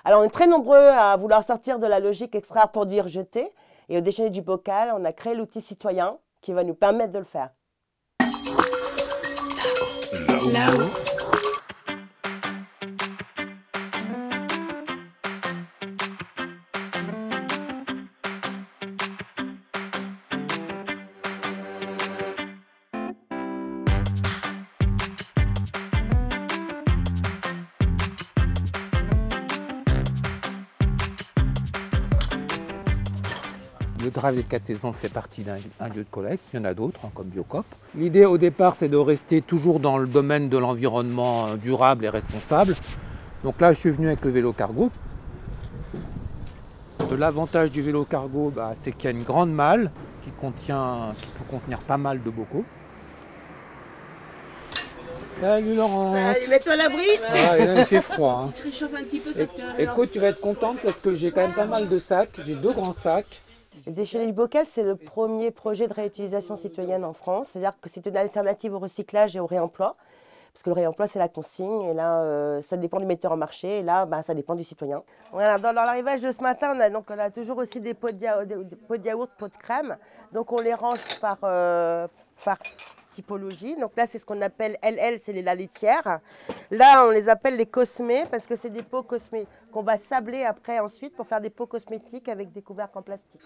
Alors, on est très nombreux à vouloir sortir de la logique extraire pour dire jeter. Et au déjeuner du bocal, on a créé l'outil citoyen qui va nous permettre de le faire. Là-haut. Le Drive des 4 saisons fait partie d'un lieu de collecte, il y en a d'autres, comme Biocop. L'idée au départ, c'est de rester toujours dans le domaine de l'environnement durable et responsable. Donc là, je suis venu avec le vélo cargo. L'avantage du vélo cargo, c'est qu'il y a une grande malle qui peut contenir pas mal de bocaux. Salut Laurence. Salut, mets-toi à l'abri. Ah, et là, il fait froid. Tu te réchauffes un petit peu, docteur. Écoute, tu vas être contente parce que j'ai quand même pas mal de sacs. J'ai 2 grands sacs. Le déjeuner du bocal, c'est le premier projet de réutilisation citoyenne en France. C'est-à-dire que c'est une alternative au recyclage et au réemploi. Parce que le réemploi, c'est la consigne. Et là, ça dépend du metteur en marché. Et là, ça dépend du citoyen. Voilà, dans l'arrivage de ce matin, on a toujours aussi des pots de yaourt, pots de crème. Donc, on les range par typologie. Donc là, c'est ce qu'on appelle LL, c'est la laitière. Là, on les appelle les cosmés parce que c'est des pots cosmés qu'on va sabler après ensuite pour faire des pots cosmétiques avec des couvercles en plastique.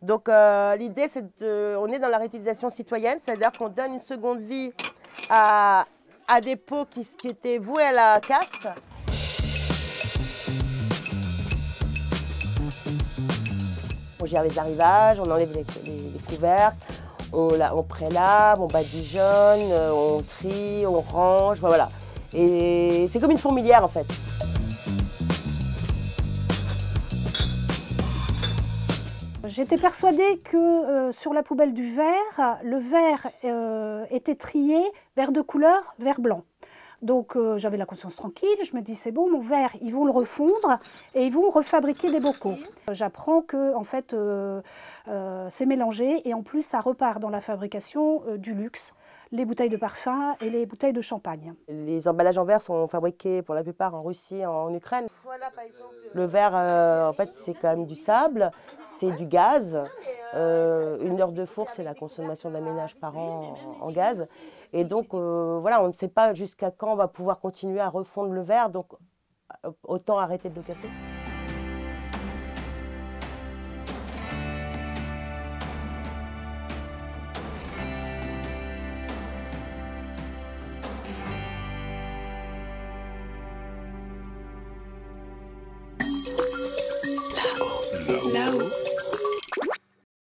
Donc l'idée, on est dans la réutilisation citoyenne, c'est-à-dire qu'on donne une seconde vie à des pots qui étaient voués à la casse. On gère les arrivages, on enlève les couvercles, on prélave, on badigeonne, on trie, on range, voilà. Et c'est comme une fourmilière en fait. J'étais persuadée que sur la poubelle du verre, le verre était trié vert de couleur, vert blanc. Donc j'avais la conscience tranquille, je me dis c'est bon, mon verre, ils vont le refondre et ils vont refabriquer des bocaux. J'apprends que en fait c'est mélangé et en plus ça repart dans la fabrication du luxe, les bouteilles de parfum et les bouteilles de champagne. Les emballages en verre sont fabriqués pour la plupart en Russie, en Ukraine. Voilà, par exemple, le verre, en fait, c'est quand même du sable, c'est du gaz. 1 heure de four, c'est la consommation d'un ménage par an en gaz. Et donc, voilà, on ne sait pas jusqu'à quand on va pouvoir continuer à refondre le verre, donc autant arrêter de le casser. Là-haut.